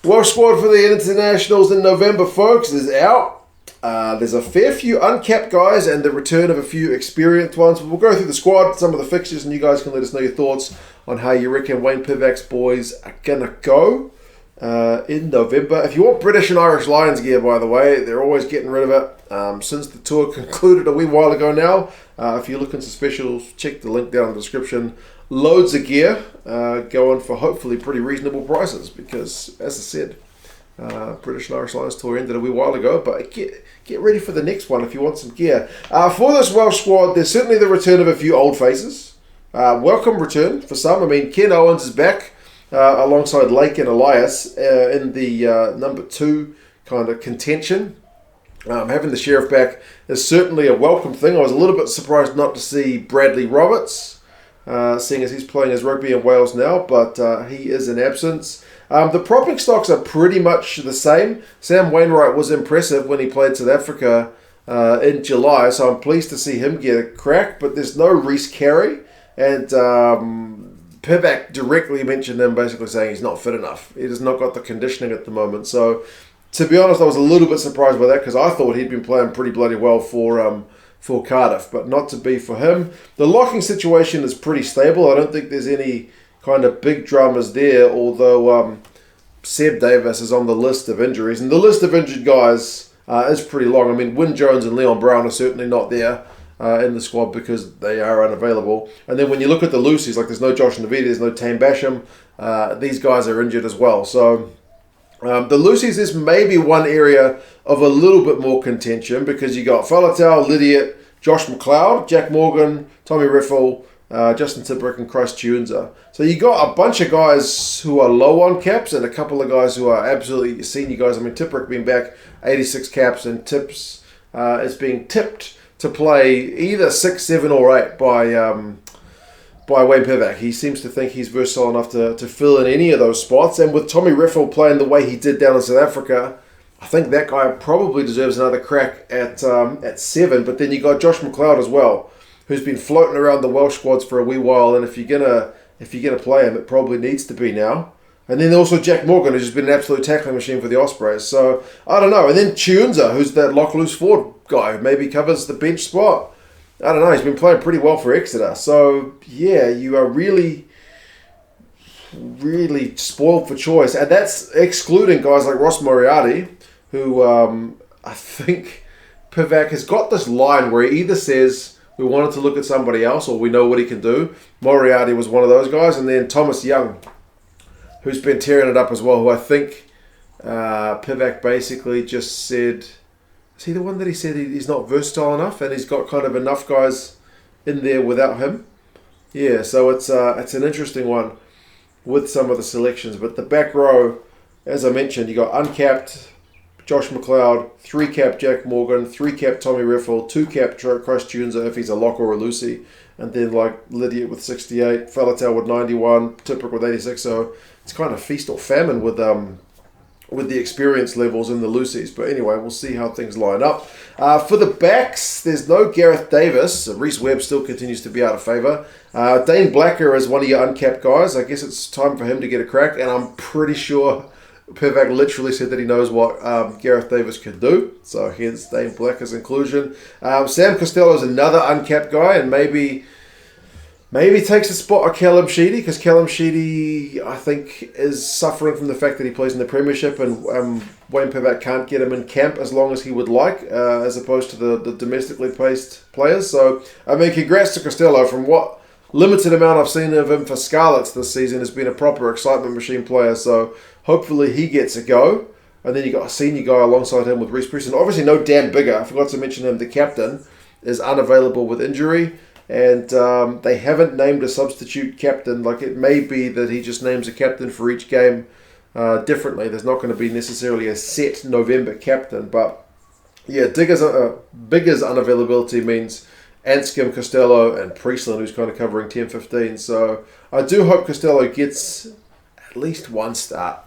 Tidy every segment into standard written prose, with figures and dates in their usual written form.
Welsh squad for the internationals in November, folks, is out. There's a fair few uncapped guys and the return of a few experienced ones. We'll go through the squad, some of the fixtures, and you guys can let us know your thoughts on how you reckon Wayne Pivac's boys are going to go in November. If you want British and Irish Lions gear, by the way, they're always getting rid of it since the tour concluded a wee while ago now. If you're looking for specials, check the link down in the description. Loads of gear going for hopefully pretty reasonable prices because, as I said, British and Irish Lions tour ended a wee while ago, but get ready for the next one if you want some gear. For this Welsh squad, there's certainly the return of a few old faces. Welcome return for some. I mean, Ken Owens is back alongside Lake and Elias in the number 2 kind of contention. Having the Sheriff back is certainly a welcome thing. I was a little bit surprised not to see Bradley Roberts, seeing as he's playing his rugby in Wales now, but he is in absence. The propping stocks are pretty much the same. Sam Wainwright was impressive when he played South Africa in July, so I'm pleased to see him get a crack, but there's no Reece Carey, and Pivac directly mentioned him basically saying he's not fit enough. He has not got the conditioning at the moment, so to be honest, I was a little bit surprised by that because I thought he'd been playing pretty bloody well for Cardiff, but not to be for him. The locking situation is pretty stable. I don't think there's any kind of big dramas there, although Seb Davis is on the list of injuries, and the list of injured guys is pretty long. I mean, Wyn Jones and Leon Brown are certainly not there in the squad because they are unavailable. And then when you look at the loosies, like there's no Josh Navidi, there's no Tane Basham, these guys are injured as well. So the loosies is maybe one area of a little bit more contention because you got Faletau, Lydiate, Josh McLeod, Jack Morgan, Tommy Riffle, Justin Tipperick and Christ Tuenza. So you got a bunch of guys who are low on caps and a couple of guys who are absolutely senior guys. I mean, Tipperick being back 86 caps and Tips is being tipped to play either 6, 7 or 8 by Wayne Pivac. He seems to think he's versatile enough to fill in any of those spots. And with Tommy Riffle playing the way he did down in South Africa, I think that guy probably deserves another crack at 7. But then you got Josh McLeod as well, who's been floating around the Welsh squads for a wee while. And if you're gonna play him, it probably needs to be now. And then also Jack Morgan, who's just been an absolute tackling machine for the Ospreys. So I don't know. And then Tuenza, who's that lock loose forward guy, who maybe covers the bench spot. I don't know. He's been playing pretty well for Exeter. So yeah, you are really, really spoiled for choice, and that's excluding guys like Ross Moriarty, who I think Pivac has got this line where he either says we wanted to look at somebody else or we know what he can do. Moriarty was one of those guys, and then Thomas Young, who's been tearing it up as well, who I think Pivac basically just said, is he the one that he said he's not versatile enough and he's got kind of enough guys in there without him? Yeah, so it's an interesting one with some of the selections. But the back row, as I mentioned, you got uncapped Josh McLeod, 3-cap Jack Morgan, 3-cap Tommy Riffle, 2-cap Christ Tuenza if he's a lock or a Lucy, and then like Lydiate with 68, Faletau with 91, Tipperick with 86. So it's kind of feast or famine with the experience levels in the loosies. But anyway, we'll see how things line up. For the backs, there's no Gareth Davis. Reece Webb still continues to be out of favour. Dane Blacker is one of your uncapped guys. I guess it's time for him to get a crack, and I'm pretty sure Pivac literally said that he knows what Gareth Davis can do, so hence Dane Blacker's inclusion. Sam Costello is another uncapped guy, and maybe takes a spot of Callum Sheedy, because Callum Sheedy, I think, is suffering from the fact that he plays in the Premiership, and Wayne Pivac can't get him in camp as long as he would like, as opposed to the domestically placed players. So, I mean, congrats to Costello. From what limited amount I've seen of him for Scarlets this season, has been a proper excitement machine player, so hopefully he gets a go. And then you got a senior guy alongside him with Reece Preston. Obviously no Dan Bigger. I forgot to mention him. The captain is unavailable with injury. And they haven't named a substitute captain. Like, it may be that he just names a captain for each game differently. There's not going to be necessarily a set November captain. But yeah, Bigger's unavailability means Anscombe, Costello and Priestland, who's kind of covering 10-15. So I do hope Costello gets at least one start.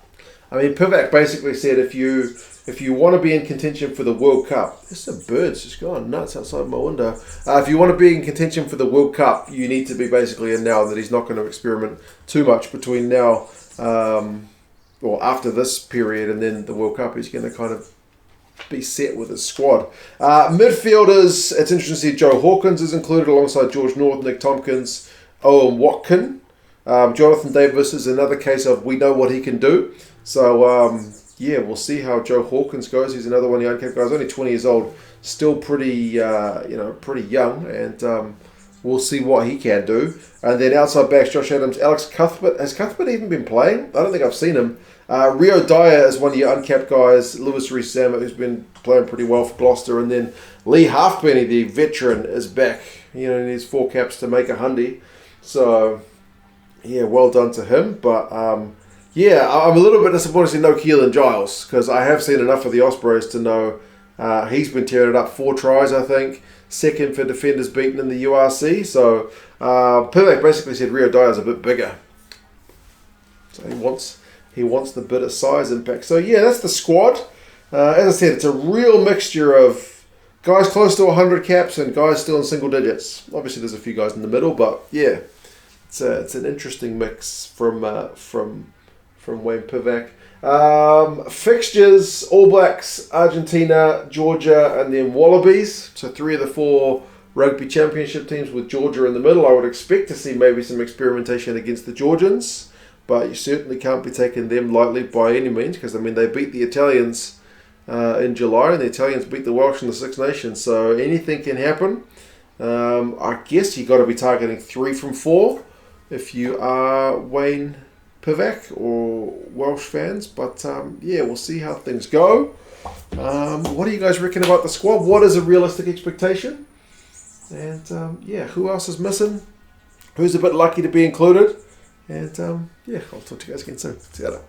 I mean, Pivac basically said if you want to be in contention for the World Cup, there's some birds just going nuts outside my window. If you want to be in contention for the World Cup, you need to be basically in now, that he's not going to experiment too much between now or after this period and then the World Cup, he's going to kind of be set with his squad. Midfielders, it's interesting to see Joe Hawkins is included alongside George North, Nick Tompkins, Owen Watkin. Jonathan Davis is another case of we know what he can do. So, yeah, we'll see how Joe Hawkins goes. He's another one of the uncapped guys, only 20 years old, still pretty, pretty young, and we'll see what he can do. And then outside backs, Josh Adams, Alex Cuthbert. Has Cuthbert even been playing? I don't think I've seen him. Rio Dyer is one of your uncapped guys. Lewis Rees-Zammit, who's been playing pretty well for Gloucester. And then Lee Halfpenny, the veteran, is back. He needs 4 caps to make a hundy. So, yeah, well done to him. But, yeah, I'm a little bit disappointed to see no Keelan Giles, because I have seen enough of the Ospreys to know he's been tearing it up. 4 tries, I think. Second for defenders beaten in the URC. So, Pivac basically said Rio Dyer's a bit bigger. So he wants the bit of size impact. So, yeah, that's the squad. As I said, it's a real mixture of guys close to 100 caps and guys still in single digits. Obviously, there's a few guys in the middle, but, yeah, it's an interesting mix from Wayne Pivac. Fixtures, All Blacks, Argentina, Georgia, and then Wallabies. So 3 of the 4 rugby championship teams with Georgia in the middle. I would expect to see maybe some experimentation against the Georgians, but you certainly can't be taking them lightly by any means, because, I mean, they beat the Italians in July, and the Italians beat the Welsh in the Six Nations, so anything can happen. I guess you got to be targeting 3 from 4 if you are Wayne Pivac or Welsh fans, but yeah, we'll see how things go. What do you guys reckon about the squad? What is a realistic expectation? And yeah, who else is missing? Who's a bit lucky to be included? And yeah, I'll talk to you guys again soon. See you later.